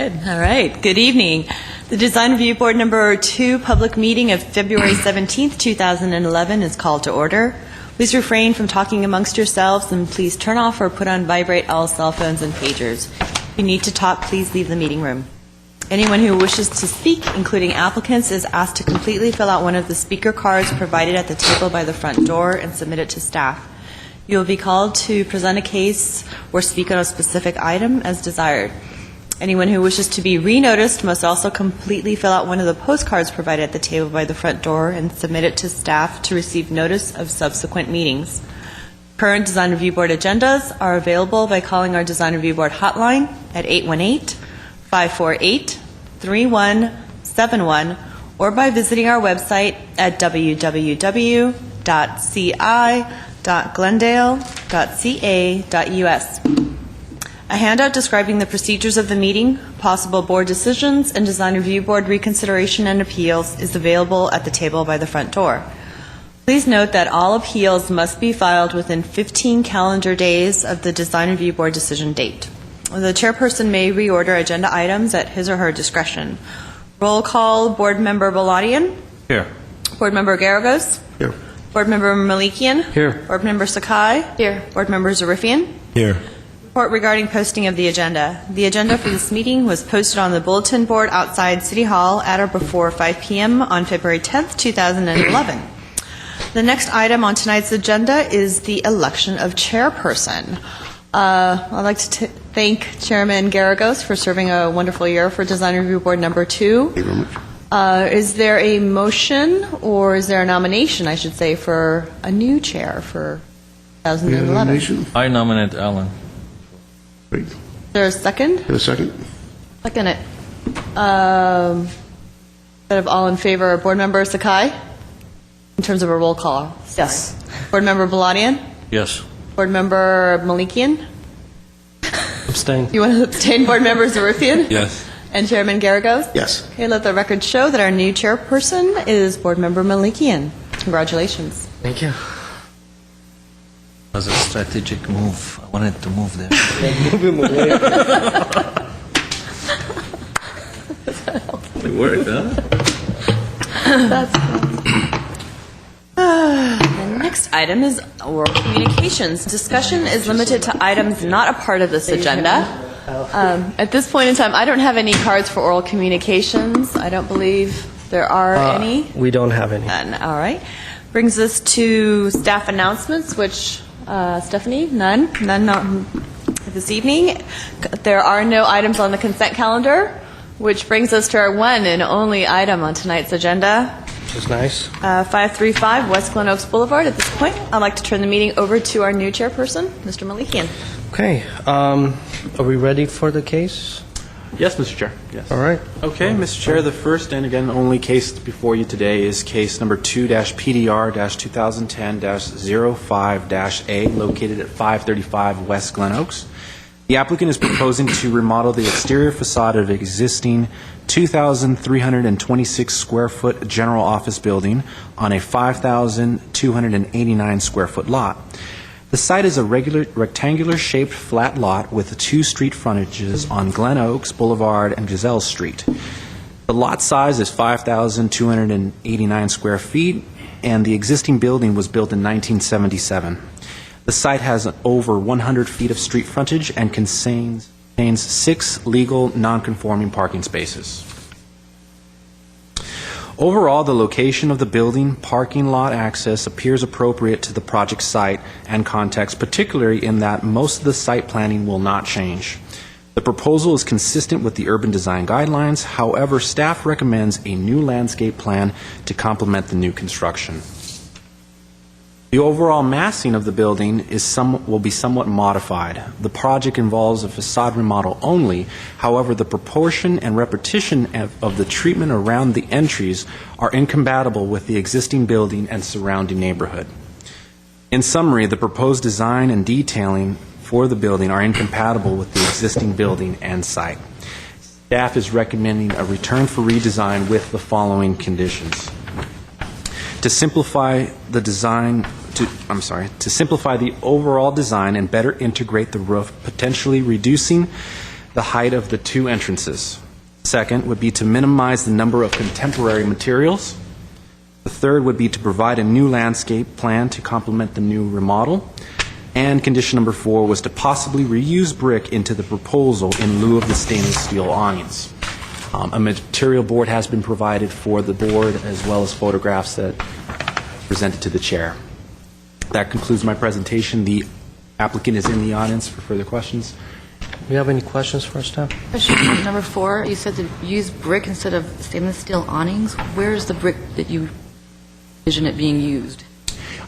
Good. All right. Good evening. The Design Review Board number 2 public meeting of February 17th, 2011 is called to order. Please refrain from talking amongst yourselves and please turn off or put on vibrate all cell phones and pagers. If you need to talk, please leave the meeting room. Anyone who wishes to speak, including applicants, is asked to completely fill out one of the speaker cards provided at the table by the front door and submit it to staff. You will be called to present a case or speak on a specific item as desired. Anyone who wishes to be re-noticed must also completely fill out one of the postcards provided at the table by the front door and submit it to staff to receive notice of subsequent meetings. Current Design Review Board agendas are available by calling our Design Review Board hotline at 818-548-3171 or by visiting our website at www.ci.glendale.ca.us. A handout describing the procedures of the meeting, possible board decisions, and Design Review Board reconsideration and appeals is available at the table by the front door. Please note that all appeals must be filed within 15 calendar days of the Design Review Board decision date. The chairperson may reorder agenda items at his or her discretion. Roll call: Board Member Baladian. Here. Board Member Garagos. Here. Board Member Malikian. Here. Board Member Sakai. Here. Board Member Zarifian. Here. Report regarding posting of the agenda. The agenda for this meeting was posted on the bulletin board outside City Hall at or before 5 p.m. on February 10th, 2011. The next item on tonight's agenda is the election of chairperson. I'd like to thank Chairman Garagos for serving a wonderful year for Design Review Board number 2. Thank you very much. Is there a motion, or is there a nomination, I should say, for a new chair for 2011? I nominate Alan. Is there a second? A second. Second it. Instead of all in favor, Board Member Sakai? In terms of a roll call. Yes. Board Member Baladian? Yes. Board Member Malikian? Abstain. You want to abstain? Board Member Zarifian? Yes. And Chairman Garagos? Yes. Okay, let the record show that our new chairperson is Board Member Malikian. Congratulations. Thank you. It was a strategic move. I wanted to move there. It worked, huh? That's the next item is oral communications. Discussion is limited to items not a part of this agenda. At this point in time, I don't have any cards for oral communications. I don't believe there are any. We don't have any. None. All right. Brings us to staff announcements, which, Stephanie, none this evening. There are no items on the consent calendar, which brings us to our one and only item on tonight's agenda. Which is nice. 535 West Glen Oaks Boulevard. At this point, I'd like to turn the meeting over to our new chairperson, Mr. Malikian. Okay. Are we ready for the case? Yes, Mr. Chair. Yes. All right. Okay, Mr. Chair, the first and again only case before you today is case number 2-PDR-2010-05-A, located at 535 West Glen Oaks. The applicant is proposing to remodel the exterior facade of existing 2,326 square foot general office building on a 5,289 square foot lot. The site is a regular rectangular shaped flat lot with 2 street frontages on Glen Oaks Boulevard and Giselle Street. The lot size is 5,289 square feet, and the existing building was built in 1977. The site has over 100 feet of street frontage and contains 6 legal non-conforming parking spaces. Overall, the location of the building, parking lot access appears appropriate to the project site and context, particularly in that most of the site planning will not change. The proposal is consistent with the urban design guidelines. However, staff recommends a new landscape plan to complement the new construction. The overall massing of the building will be somewhat modified. The project involves a facade remodel only. However, the proportion and repetition of the treatment around the entries are incompatible with the existing building and surrounding neighborhood. In summary, the proposed design and detailing for the building are incompatible with the existing building and site. Staff is recommending a return for redesign with the following conditions. To simplify the overall design and better integrate the roof, potentially reducing the height of the two entrances. Second would be to minimize the number of contemporary materials. The third would be to provide a new landscape plan to complement the new remodel. And condition number 4 was to possibly reuse brick into the proposal in lieu of the stainless steel awnings. A material board has been provided for the board, as well as photographs that presented to the chair. That concludes my presentation. The applicant is in the audience for further questions. Do you have any questions for our staff? Question number 4, you said to use brick instead of stainless steel awnings. Where is the brick that you envision it being used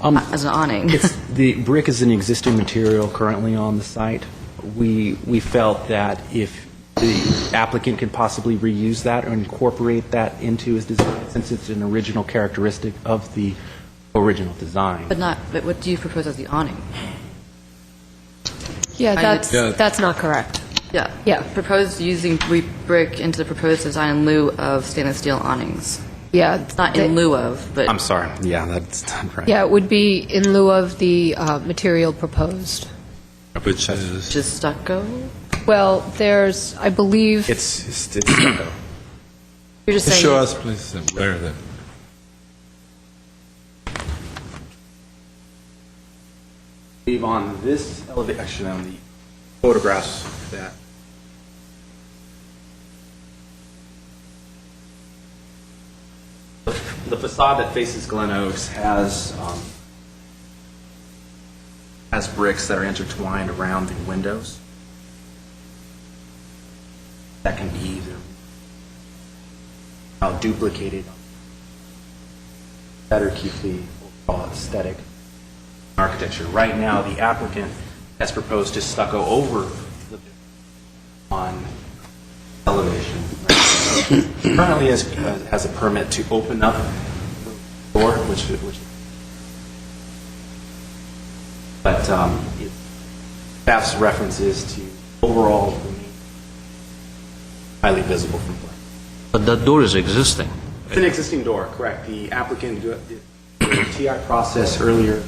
as an awning? The brick is an existing material currently on the site. We felt that if the applicant could possibly reuse that or incorporate that into his design, since it's an original characteristic of the original design. But what do you propose as the awning? Yeah, I- that's not correct. Yeah. Yeah. Proposed using brick into the proposed design in lieu of stainless steel awnings. Yeah. It's not in lieu of, but... I'm sorry. Yeah, that's not right. Yeah, it would be in lieu of the material proposed. Which is... Just stucco? Well, there's, I believe, It's stucco. You're just saying... Show us, please, where the... On this elevation, actually on the photographs that the facade that faces Glen Oaks has bricks that are intertwined around the windows that can be either duplicated, better keep the overall aesthetic architecture. Right now, the applicant has proposed to stucco over the on elevation. Currently has a permit to open up the door, which but staff's references to overall remain highly visible from below. But that door is existing. It's an existing door, correct. The applicant did the TI process earlier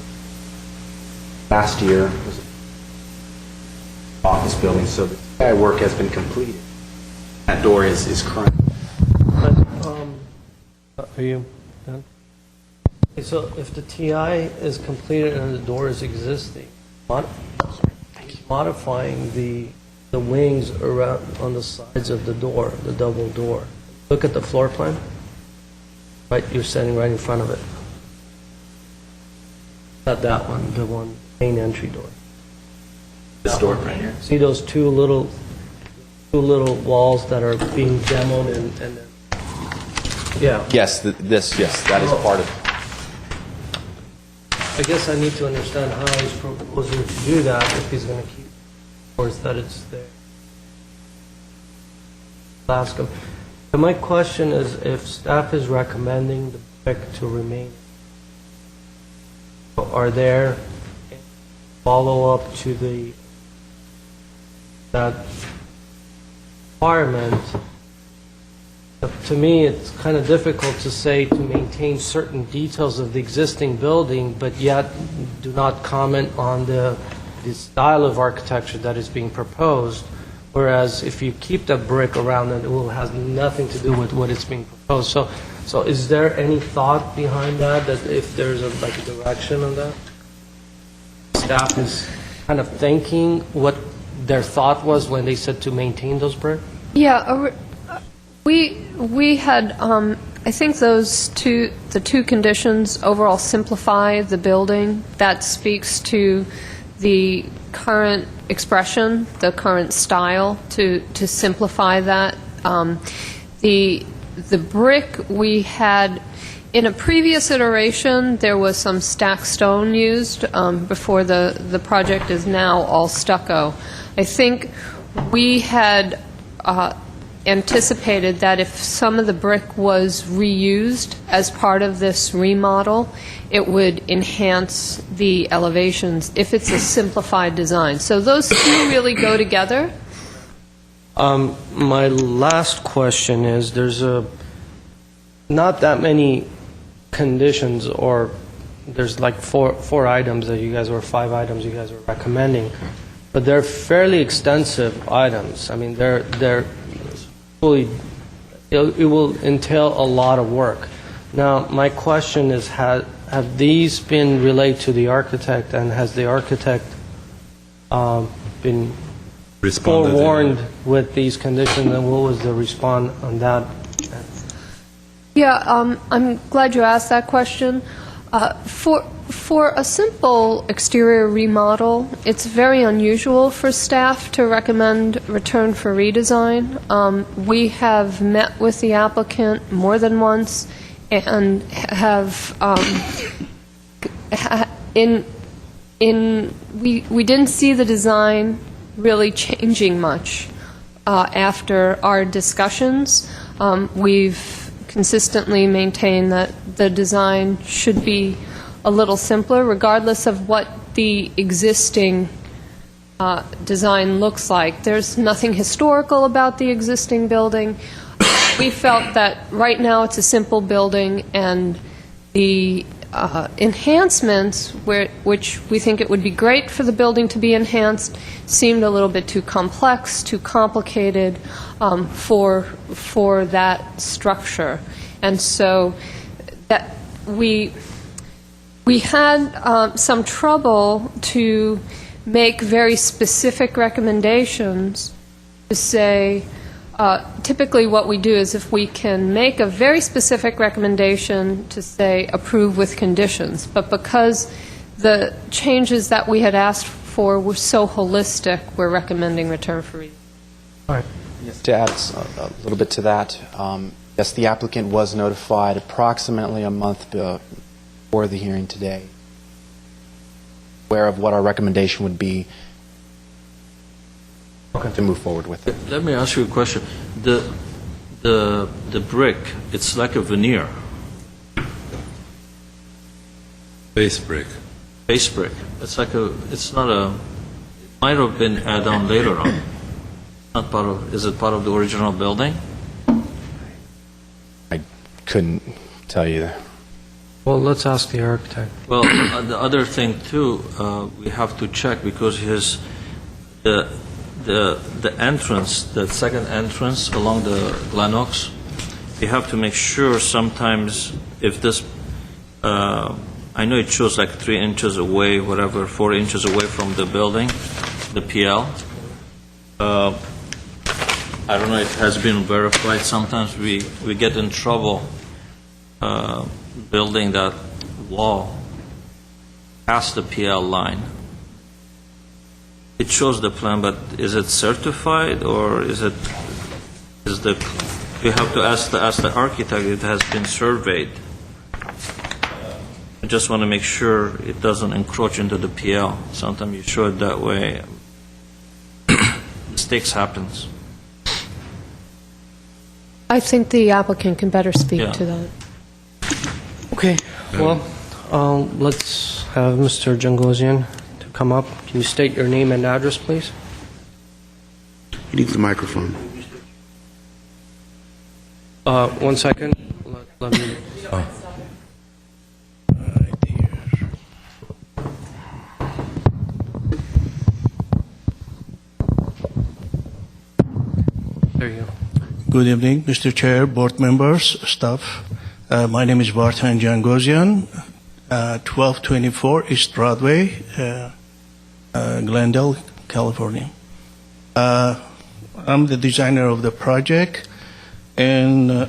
last year was an office building, so the TI work has been completed. That door is current. Are you done? Okay, so if the TI is completed and the door is existing, modifying the wings around on the sides of the door, the double door. Look at the floor plan. Right, you're standing right in front of it. Not that one, the one main entry door. This door right here. See those two little walls that are being demoed and then, yeah. Yes, that is part of it. I guess I need to understand how he's proposing to do that, if he's going to keep, or is that it's there. I'll ask him. And my question is, if staff is recommending the brick to remain, are there follow-up to that requirement? To me, it's kind of difficult to say to maintain certain details of the existing building, but yet do not comment on the style of architecture that is being proposed. Whereas if you keep the brick around it, it will have nothing to do with what is being proposed. So is there any thought behind that if there's a direction on that? Staff is kind of thinking what their thought was when they said to maintain those bricks? yeah, we had, I think the two conditions overall simplify the building. That speaks to the current expression, the current style, to simplify that. The brick we had, in a previous iteration, there was some stacked stone used before the project is now all stucco. I think we had anticipated that if some of the brick was reused as part of this remodel, it would enhance the elevations if it's a simplified design. So those two really go together. My last question is, there's not that many conditions, or there's like four items that you guys, or 5 items you guys are recommending. but they're fairly extensive items. I mean, they're fully, it will entail a lot of work. Now, my question is, have these been relayed to the architect, and has the architect been Responded. forewarned with these conditions, and what was the response on that? Yeah, I'm glad you asked that question. For a simple exterior remodel, it's very unusual for staff to recommend return for redesign. We have met with the applicant more than once and have we didn't see the design really changing much after our discussions. We've consistently maintained that the design should be a little simpler, regardless of what the existing design looks like. There's nothing historical about the existing building. We felt that right now it's a simple building, and the enhancements, which we think it would be great for the building to be enhanced, seemed a little bit too complex, too complicated for that structure. And so that we had some trouble to make very specific recommendations to say, typically what we do is if we can make a very specific recommendation to say approve with conditions, but because the changes that we had asked for were so holistic, we're recommending return for redesign. All right. To add a little bit to that, yes, the applicant was notified approximately a month before the hearing today, aware of what our recommendation would be to move forward with it. Let me ask you a question. The brick, it's like a veneer, Base brick. base brick. It's like it's not a, it might have been added on later on. Not part of, is it part of the original building? I couldn't tell you that. Well, let's ask the architect. Well, the other thing too, we have to check because the entrance, the second entrance along the Glenox, you have to make sure sometimes if this, I know it shows like 3 inches away, whatever, 4 inches away from the building, the PL. I don't know if it has been verified. Sometimes we get in trouble building that wall past the PL line. It shows the plan, but is it certified or is the you have to ask the architect if it has been surveyed. I just want to make sure it doesn't encroach into the PL. Sometimes you show it that way. Mistakes happens. I think the applicant can better speak Yeah. to that. Okay, well, let's have Mr. Jangosian to come up. Can you state your name and address, please? He needs the microphone. 1 second. Let me... There you go. Good evening, Mr. Chair, board members, staff. My name is Vartan Jangosian, 1224 East Broadway, Glendale, California. I'm the designer of the project, and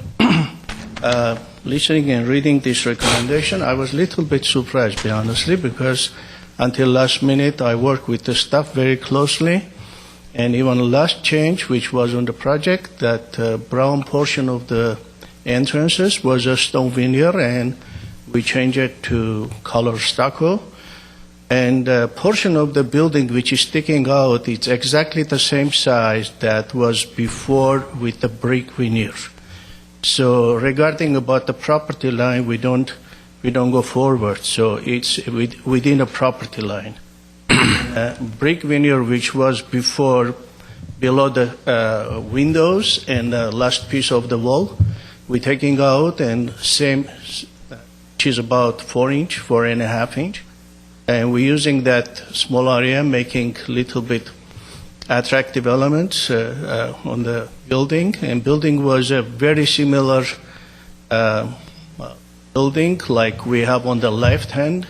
listening and reading this recommendation, I was a little bit surprised, be honestly, because until last minute I worked with the staff very closely. And even the last change, which was on the project, that brown portion of the entrances was a stone veneer, and we changed it to color stucco. And the portion of the building which is sticking out, it's exactly the same size that was before with the brick veneer. So regarding about the property line, we don't go forward. So it's within a property line. Brick veneer, which was before below the windows and the last piece of the wall, we're taking out, and same, which is about 4.5 inch, and we're using that small area, making a little bit attractive elements on the building. And building was a very similar building like we have on the left hand.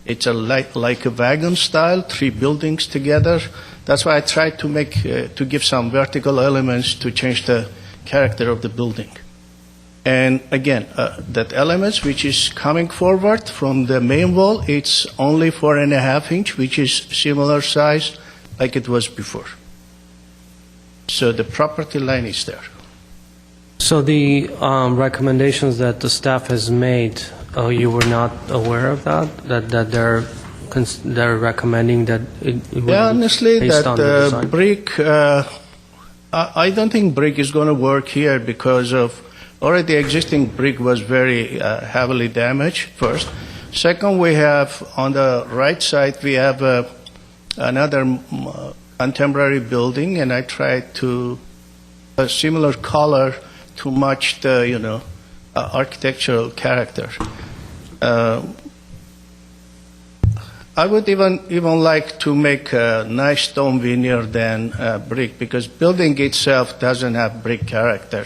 It's like a wagon style, 3 buildings together. That's why I tried to give some vertical elements to change the character of the building. And again, that elements which is coming forward from the main wall, it's only 4.5 inch, which is similar size like it was before. So the property line is there. So the recommendations that the staff has made, you were not aware of that? That they're recommending that it would be Honestly, based that on the design? brick, I don't think brick is going to work here because of already existing brick was very heavily damaged, first. Second, we have on the right side, we have another contemporary building, and I tried to a similar color to match the, architectural character. I would even like to make a nice stone veneer than brick, because building itself doesn't have brick character.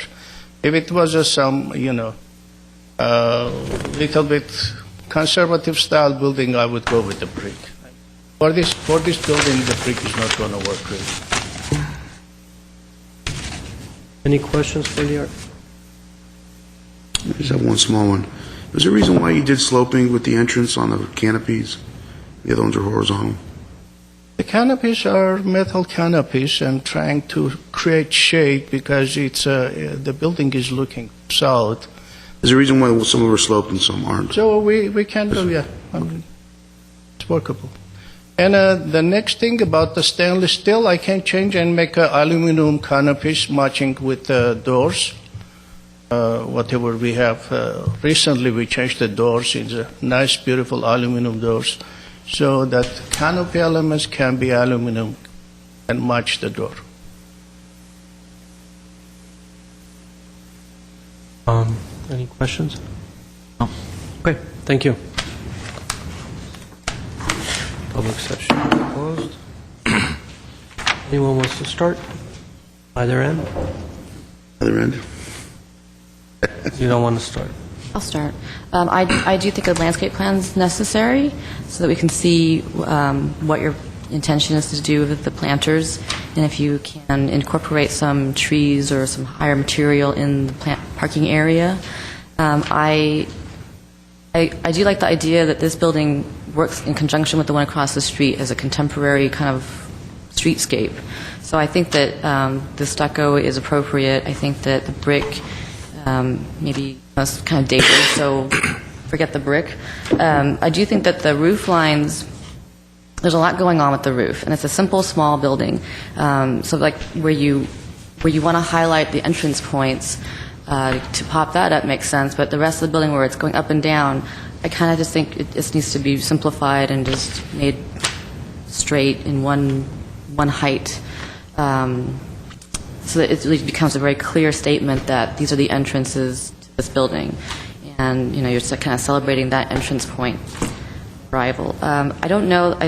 If it was some, little bit conservative style building, I would go with the brick. For this building, the brick is not going to work really. Any questions for the art? I just have one small one. Was there a reason why you did sloping with the entrance on the canopies? The other ones are horizontal. The canopies are metal canopies and trying to create shade because it's the building is looking south. Is there a reason why some of them are sloped and some aren't? So we can do, yeah. I mean, it's workable. And the next thing about the stainless steel, I can change and make aluminum canopies matching with the doors. Whatever we have. Recently we changed the doors into nice, beautiful aluminum doors, so that canopy elements can be aluminum and match the door. Any questions? No. Okay, thank you. Public session closed. Anyone wants to start? Either end? Other end? You don't want to start? I'll start. I do think a landscape plan is necessary so that we can see what your intention is to do with the planters, and if you can incorporate some trees or some higher material in the parking area. I do like the idea that this building works in conjunction with the one across the street as a contemporary kind of streetscape. So I think that the stucco is appropriate. I think that the brick maybe that's kind of dated, so forget the brick. I do think that the roof lines, there's a lot going on with the roof, and it's a simple, small building. So like where you want to highlight the entrance points, to pop that up makes sense, but the rest of the building where it's going up and down, I kind of just think it just needs to be simplified and just made straight in one height. So that it really becomes a very clear statement that these are the entrances to this building. And, you're kind of celebrating that entrance point arrival. I don't know,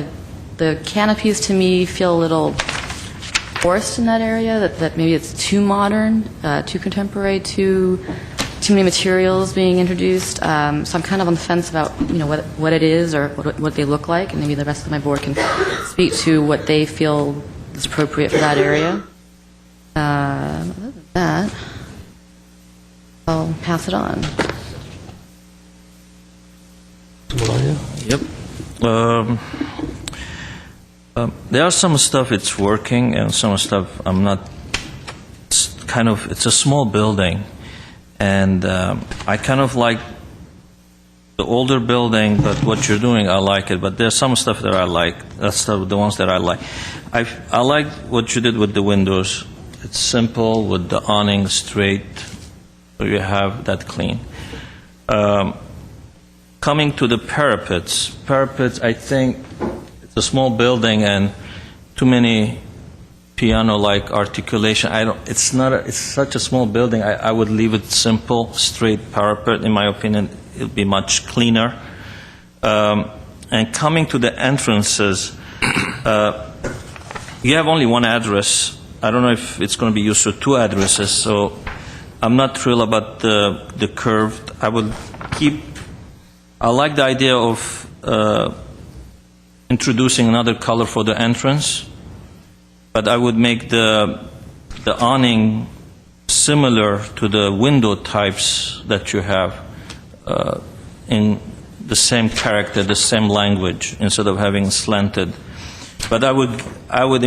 the canopies to me feel a little forced in that area, that maybe it's too modern, too contemporary, too many materials being introduced. So I'm kind of on the fence about, what it is or what they look like, and maybe the rest of my board can speak to what they feel is appropriate for that area. Other than that, I'll pass it on. Yep. There are some stuff it's working and some stuff I'm not. It's a small building, and I kind of like the older building, but what you're doing, I like it. But there's some stuff that I like. That's the ones that I like. I like what you did with the windows. It's simple with the awning straight, so you have that clean. Coming to the parapets, I think it's a small building and too many piano-like articulation. It's such a small building. I would leave it simple, straight parapet. In my opinion, it'll be much cleaner. And coming to the entrances, you have only one address. I don't know if it's going to be used for two addresses, so I'm not thrilled about the curved. I like the idea of introducing another color for the entrance, but I would make the awning similar to the window types that you have in the same character, the same language, instead of having slanted. But I would, I would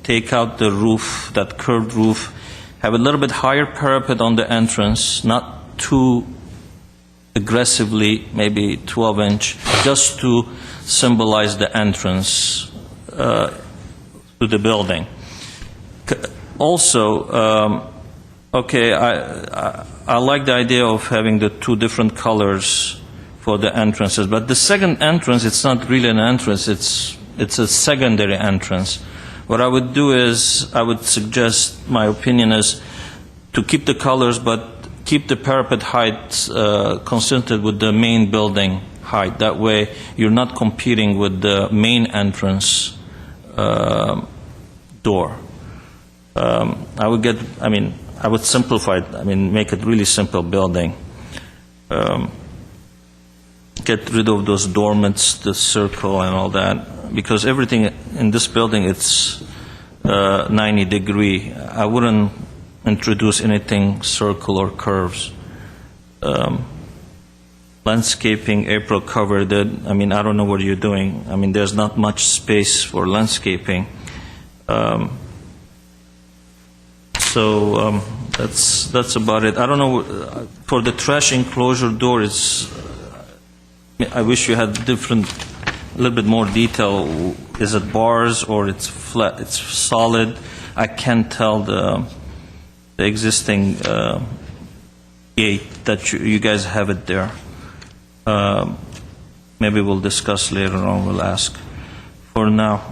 take out the roof, that curved roof, have a little bit higher parapet on the entrance, not too aggressively, maybe 12-inch, just to symbolize the entrance to the building. Also, I like the idea of having the two different colors for the entrances, but the second entrance, it's not really an entrance, it's a secondary entrance. What I would do is, I would suggest, my opinion is, to keep the colors, but keep the parapet height consistent with the main building height. That way, you're not competing with the main entrance door. I would simplify it, make it really simple building. Get rid of those dormants, the circle and all that, because everything in this building, it's 90 degree. I wouldn't introduce anything circle or curves. Landscaping, April covered it. I don't know what you're doing. There's not much space for landscaping. So that's about it. I don't know, for the trash enclosure door, I wish you had a little bit more detail. Is it bars or it's flat? It's solid. I can't tell the existing gate that you guys have it there. Maybe we'll discuss later on. We'll ask. For now,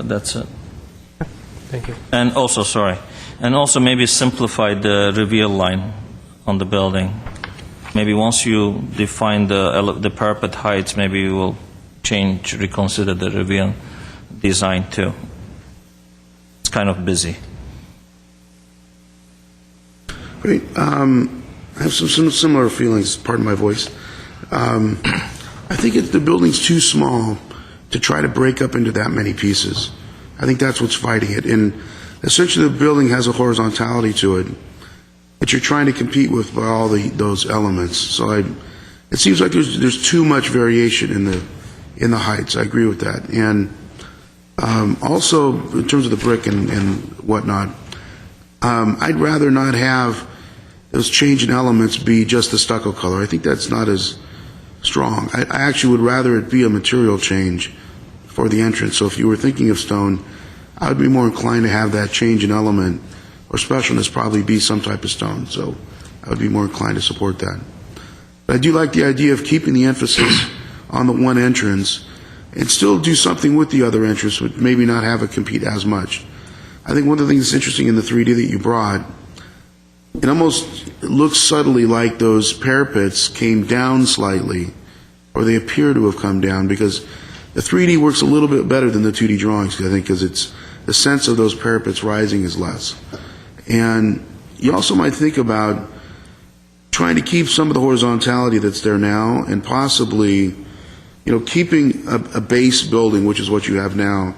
that's it. Thank you. And also maybe simplify the reveal line on the building. Maybe once you define the parapet heights, maybe you will reconsider the reveal design too. It's kind of busy. Great. I have some similar feelings, pardon my voice. I think the building's too small to try to break up into that many pieces. I think that's what's fighting it. And essentially the building has a horizontality to it that you're trying to compete with by all those elements. So it seems like there's too much variation in the heights. I agree with that. And also, in terms of the brick and whatnot, I'd rather not have those changing elements be just the stucco color. I think that's not as strong. I actually would rather it be a material change for the entrance. So if you were thinking of stone, I would be more inclined to have that change in element or specialness probably be some type of stone. So I would be more inclined to support that. But I do like the idea of keeping the emphasis on the one entrance and still do something with the other entrance, but maybe not have it compete as much. I think one of the things that's interesting in the 3D that you brought, it almost looks subtly like those parapets came down slightly, or they appear to have come down, because the 3D works a little bit better than the 2D drawings, I think, because it's the sense of those parapets rising is less. And you also might think about trying to keep some of the horizontality that's there now, and possibly, keeping a base building, which is what you have now,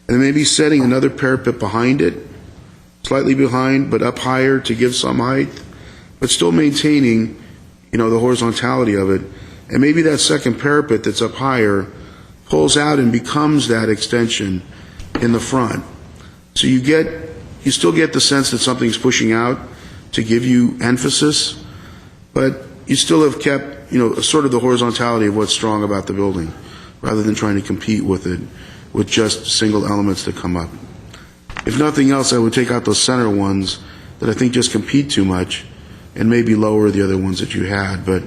and maybe setting another parapet behind it, slightly behind, but up higher to give some height, but still maintaining, the horizontality of it. And maybe that second parapet that's up higher pulls out and becomes that extension in the front. So you still get the sense that something's pushing out to give you emphasis, but you still have kept, sort of the horizontality of what's strong about the building, rather than trying to compete with it with just single elements that come up. If nothing else, I would take out those center ones that I think just compete too much and maybe lower the other ones that you had, but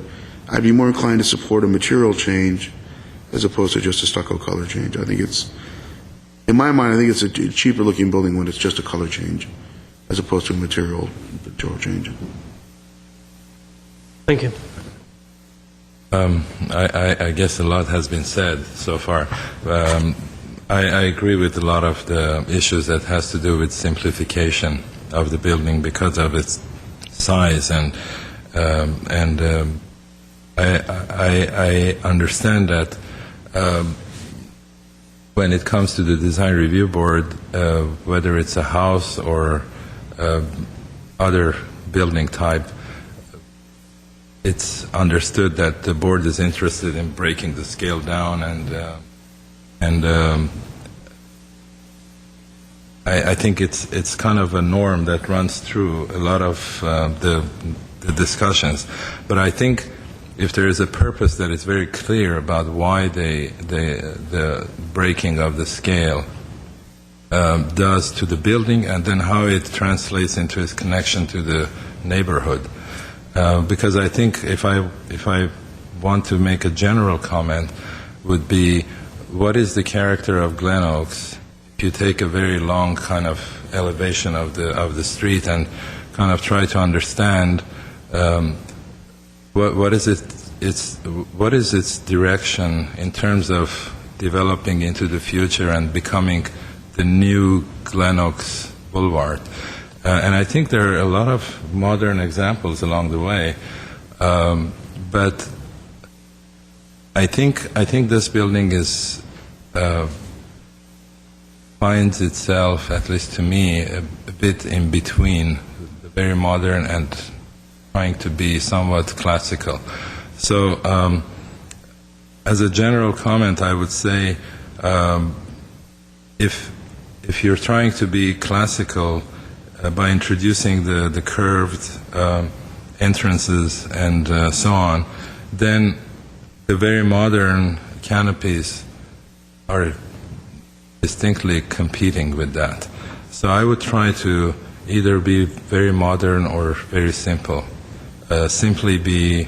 I'd be more inclined to support a material change as opposed to just a stucco color change. I think in my mind, I think it's a cheaper looking building when it's just a color change as opposed to a material change. Thank you. I guess a lot has been said so far. I agree with a lot of the issues that has to do with simplification of the building because of its size, and I understand that when it comes to the design review board, whether it's a house or other building type, it's understood that the board is interested in breaking the scale down, and I think it's kind of a norm that runs through a lot of the discussions. But I think if there is a purpose that is very clear about why the breaking of the scale does to the building, and then how it translates into its connection to the neighborhood. Because I think if I want to make a general comment, would be what is the character of Glen Oaks? If you take a very long kind of elevation of the street and kind of try to understand what is its direction in terms of developing into the future and becoming the new Glen Oaks Boulevard. And I think there are a lot of modern examples along the way, but I think this building finds itself, at least to me, a bit in between the very modern and trying to be somewhat classical. So, as a general comment, I would say, if you're trying to be classical by introducing the curved entrances and so on, then the very modern canopies are distinctly competing with that. So I would try to either be very modern or very simple. Simply be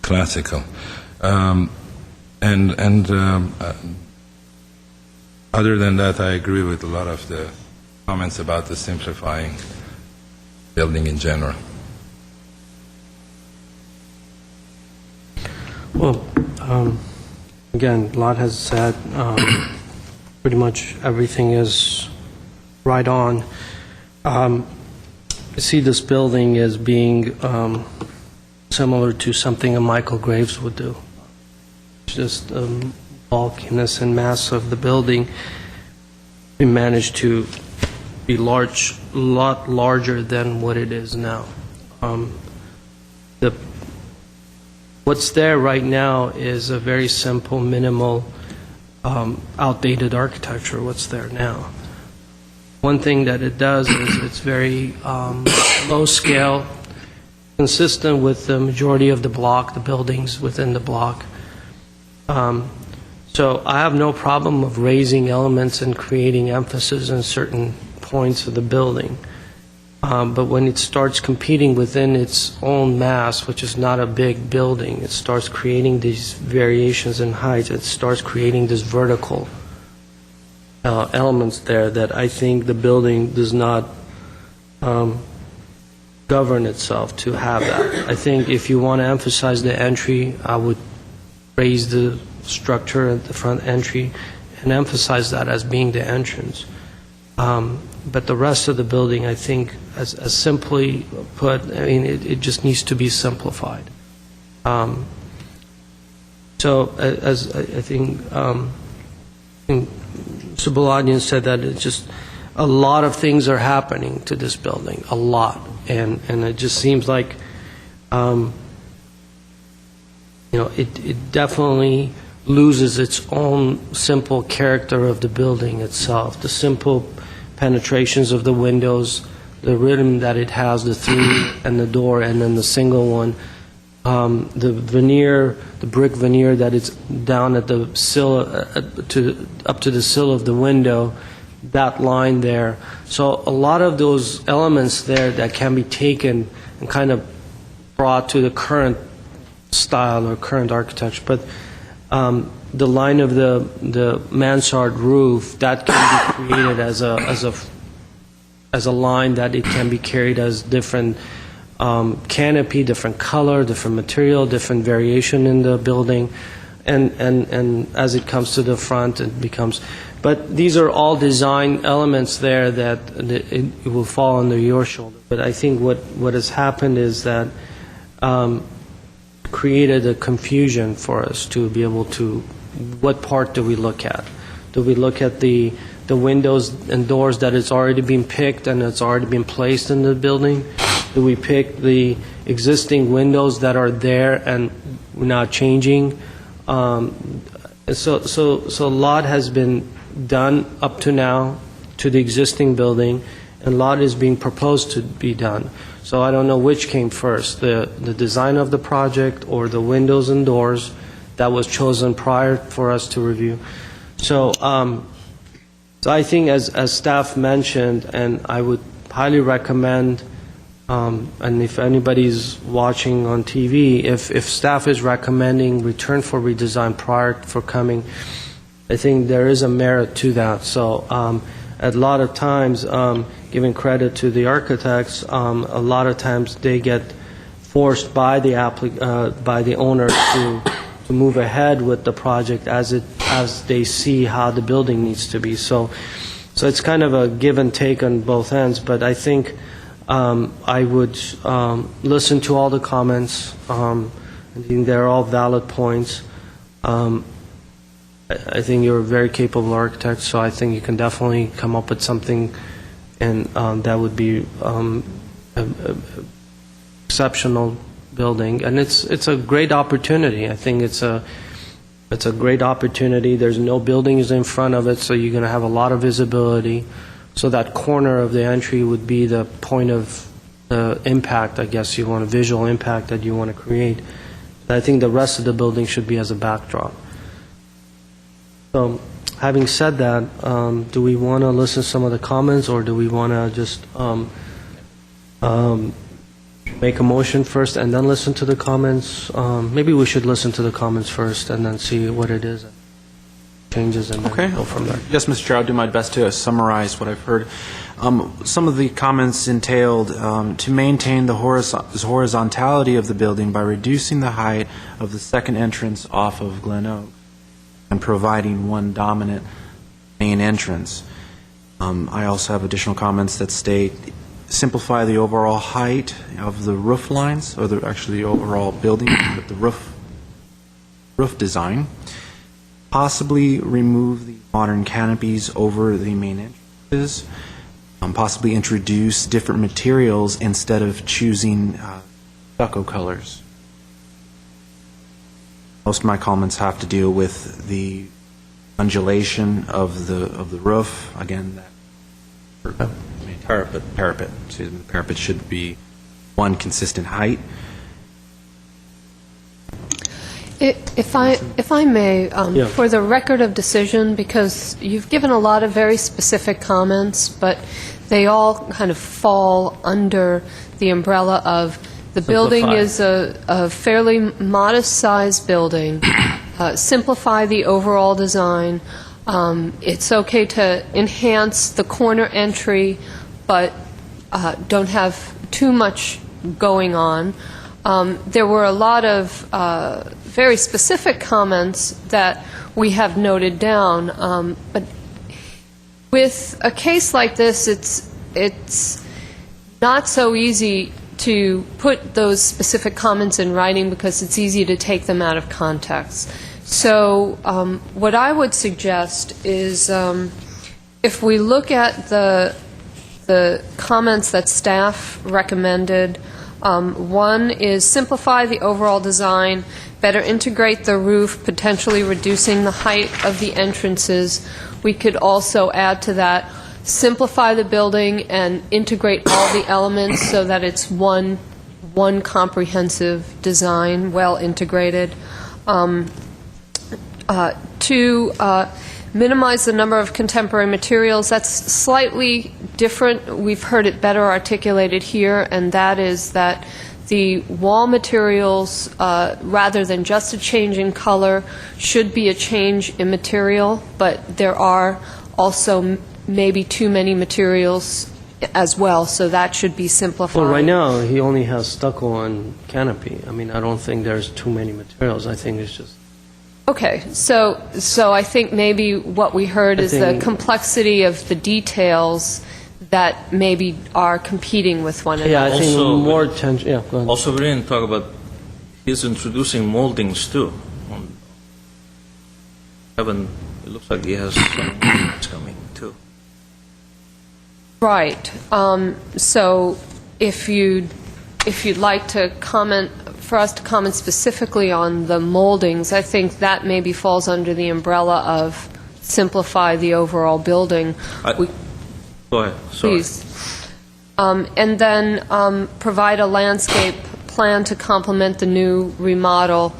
classical. Other than that, I agree with a lot of the comments about the simplifying building in general. Well, again, a lot has said. Pretty much everything is right on. I see this building as being similar to something a Michael Graves would do. Just bulkiness and mass of the building. We managed to be a lot larger than what it is now. What's there right now is a very simple, minimal, outdated architecture, what's there now. One thing that it does is it's very low scale, consistent with the majority of the block, the buildings within the block. So I have no problem of raising elements and creating emphasis in certain points of the building. But when it starts competing within its own mass, which is not a big building, it starts creating these variations in height. It starts creating this vertical elements there that I think the building does not govern itself to have that. I think if you want to emphasize the entry, I would raise the structure at the front entry and emphasize that as being the entrance. But the rest of the building, I think, as simply put, I mean, it just needs to be simplified. So, as I think Subbaladian said, that it's just a lot of things are happening to this building, a lot, and it just seems like, it definitely loses its own simple character of the building itself. The simple penetrations of the windows, the rhythm that it has, the three and the door, and then the single one, the veneer, the brick veneer that is down at the sill, up to the sill of the window, that line there. So a lot of those elements there that can be taken and kind of brought to the current style or current architecture. But the line of the mansard roof, that can be created as a line that it can be carried as different canopy, different color, different material, different variation in the building. and as it comes to the front, it becomes... But these are all design elements there that it will fall under your shoulder. But I think what has happened is that created a confusion for us to be able to, what part do we look at? Do we look at the windows and doors that it's already been picked and it's already been placed in the building? Do we pick the existing windows that are there and we're not changing? So a lot has been done up to now to the existing building, and a lot is being proposed to be done. So I don't know which came first, the design of the project or the windows and doors that was chosen prior for us to review. So, so I think as staff mentioned, and I would highly recommend, and if anybody's watching on TV, if staff is recommending return for redesign prior for coming, I think there is a merit to that. So a lot of times, giving credit to the architects, a lot of times they get forced by the owner to move ahead with the project as they see how the building needs to be. So it's kind of a give and take on both ends. But I think I would listen to all the comments. I think they're all valid points. I think you're a very capable architect, so I think you can definitely come up with something, and that would be an exceptional building. And it's a great opportunity. I think it's a great opportunity. There's no buildings in front of it, so you're going to have a lot of visibility. So that corner of the entry would be the point of impact, I guess you want, a visual impact that you want to create. I think the rest of the building should be as a backdrop. So, having said that, do we want to listen to some of the comments, or do we want to just make a motion first and then listen to the comments? Maybe we should listen to the comments first and then see what it is, changes, and then go from there. Yes, Mr. Chair, I'll do my best to summarize what I've heard. Some of the comments entailed to maintain the horizontality of the building by reducing the height of the second entrance off of Glen Oak and providing one dominant main entrance. I also have additional comments that state simplify the overall height of the roof lines, or actually the overall building, the roof design. Possibly remove the modern canopies over the main entrances. Possibly introduce different materials instead of choosing stucco colors. Most of my comments have to deal with the undulation of the roof. Again, that parapet. Excuse me, the parapet should be one consistent height. If I may, for the record of decision, because you've given a lot of very specific comments, but they all kind of fall under the umbrella of the building is a fairly modest-sized building. Simplify the overall design. It's okay to enhance the corner entry, but don't have too much going on. There were a lot of very specific comments that we have noted down, but with a case like this, it's not so easy to put those specific comments in writing because it's easy to take them out of context. So what I would suggest is if we look at the comments that staff recommended, one is simplify the overall design, better integrate the roof, potentially reducing the height of the entrances. We could also add to that, simplify the building and integrate all the elements so that it's one comprehensive design, well integrated. Two, minimize the number of contemporary materials. That's slightly different. We've heard it better articulated here, and that is that the wall materials, rather than just a change in color, should be a change in material, but there are also maybe too many materials as well, so that should be simplified. Well, right now, he only has stucco and canopy. I mean, I don't think there's too many materials. I think it's just Okay, so I think maybe what we heard I is the think- complexity of the details that maybe are competing with one Yeah, I another. think Also- more attention, yeah, go ahead. Also, we didn't talk about, he's introducing moldings too. It looks like he has some moldings coming too. Right. So if you'd like to comment, for us to comment specifically on the moldings, I think that maybe falls under the umbrella of simplify the overall building. We- Go ahead, sorry. Please. And then provide a landscape plan to complement the new remodel,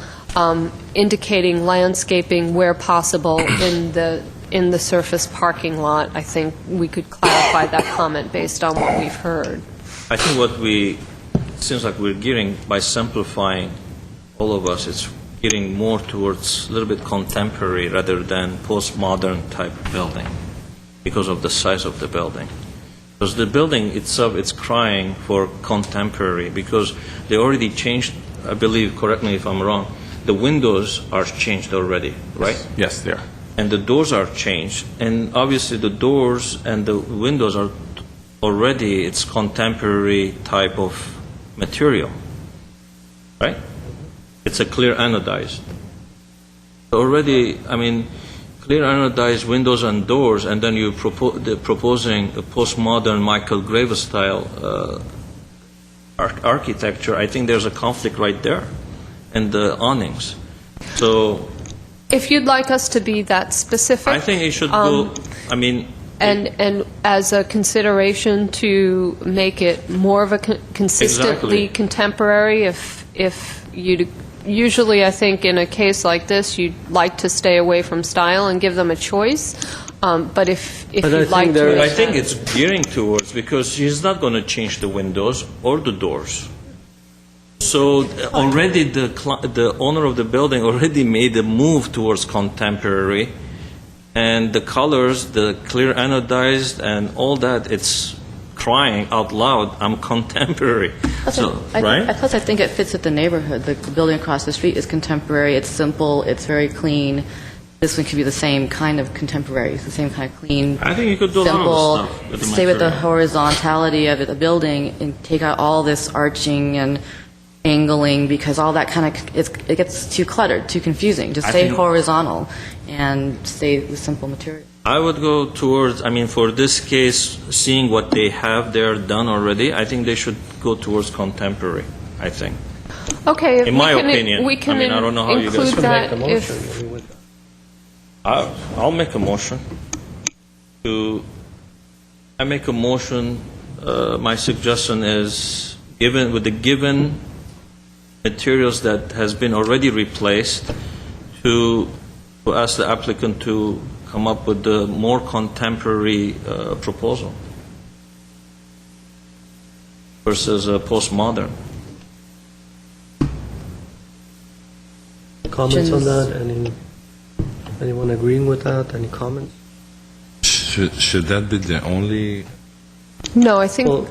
indicating landscaping where possible in the surface parking lot. I think we could clarify that comment based on what we've heard. I think it seems like we're gearing, by simplifying all of us, it's getting more towards a little bit contemporary rather than postmodern type building because of the size of the building. Because the building itself, it's crying for contemporary because they already changed, I believe, correct me if I'm wrong, the windows are changed already, right? Yes, they are. And the doors are changed, and obviously the doors and the windows are already, it's contemporary type of material, right? It's a clear anodized. Already, I mean, clear anodized windows and doors, and then you're proposing a postmodern Michael Graves style architecture. I think there's a conflict right there, and the awnings. So If you'd like us to be that specific. I think it should go, I mean, And as a consideration to make it more of a consistently Exactly. contemporary, if you'd, usually I think in a case like this, you'd like to stay away from style and give them a choice, but if But I you'd like think there to... I think it's gearing towards, because he's not going to change the windows or the doors. So already the owner of the building already made a move towards contemporary, and the colors, the clear anodized and all that, it's crying out loud, I'm contemporary. So, right? Plus, I think it fits with the neighborhood. The building across the street is contemporary, it's simple, it's very clean. This one could be the same kind of contemporary, it's the same kind of clean, I think you could do a lot simple, of stuff with the stay with the material. horizontality of the building and take out all this arching and angling, because all that kind of, it gets too cluttered, too confusing. Just I stay think- horizontal and stay with simple material. I would go towards, I mean, for this case, seeing what they have there done already, I think they should go towards contemporary, I think. Okay, if In we my can- opinion. we can I mean, I don't know how you guys include feel. that Make a if... motion, maybe with- I'll make a motion, my suggestion is, given, with the given materials that has been already replaced, to ask the applicant to come up with a more contemporary proposal versus postmodern. Comments on that? Anyone agreeing with that? Any comments? Should that be the only? No, I think, Well-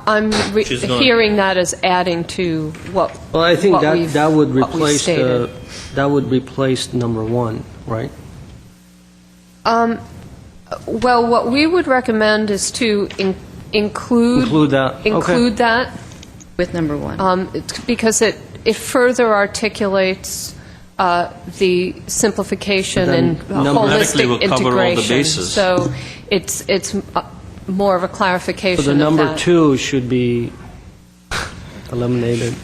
I'm She's going- hearing that as adding to what Well, I think what we've- that would what we've replace stated. that would replace number one, right? Well, what we would recommend is to Include that, okay. include that, With number one. because it further articulates the simplification Then and Automatically will holistic cover all the integration. bases. So it's more of a clarification So of the that. number two should be eliminated.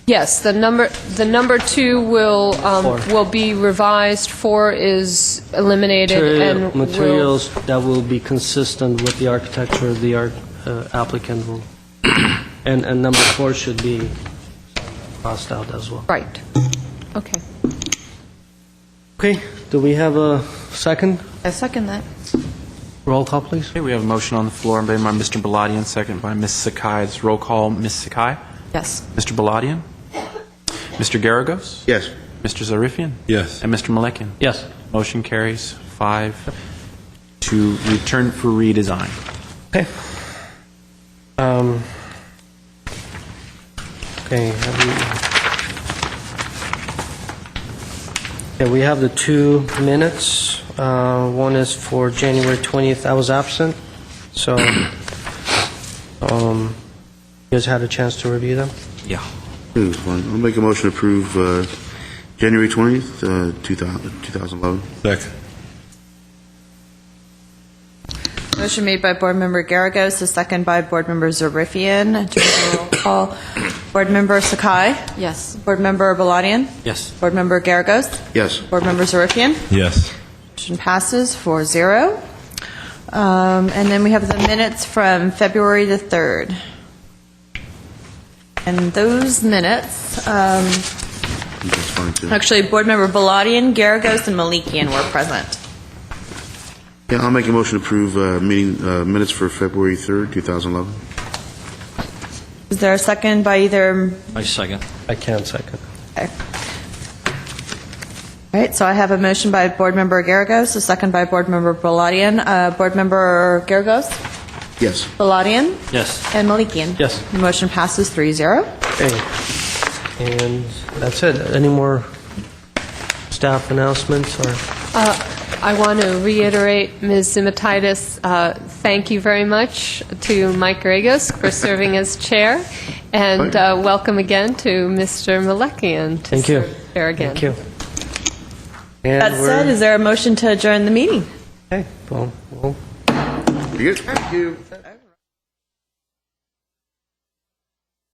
Yes, the number two will Four. be revised. 4 is eliminated and will... Materials that will be consistent with the architecture the applicant will. And number 4 should be crossed out as well. Right. Okay. Okay, do we have a second? I second that. Roll call, please. Okay, we have a motion on the floor made by Mr. Baladian, second by Ms. Sakai. It's roll call, Ms. Sakai? Yes. Mr. Baladian? Mr. Garagos? Yes. Mr. Zarifian? Yes. And Mr. Malekian? Yes. Motion carries 5 to return for redesign. Okay. Okay. Okay, we have the 2 minutes. One is for January 20th. I was absent, so you guys had a chance to review them? Yeah. It's fine. I'll make a motion to approve January 20th, 2011. Second. Motion made by Board Member Garagos, a second by Board Member Zarifian. Do a roll call. Board Member Sakai. Yes. Board Member Baladian. Yes. Board Member Garagos. Yes. Board Member Zarifian. Yes. Motion passes 4-0. And then we have the minutes from February the 3rd. And those minutes, That's fine, too. actually, Board Member Baladian, Garagos, and Malikian were present. Yeah, I'll make a motion to approve minutes for February 3rd, 2011. Is there a second by either? I second. I can't second. Okay. All right, so I have a motion by Board Member Garagos, a second by Board Member Baladian. Board Member Garagos, Yes. Baladian, Yes. and Malikian. Yes. The motion passes 3-0. Okay. And that's it. Any more staff announcements or? I want to reiterate, Ms. Zimitidis, thank you very much to Mike Garagos for serving as chair, and welcome again to Mr. Malikian to Thank you. serve chair again. Thank you. And That said, is there a motion to adjourn the meeting? Okay, well, You good? Thank you.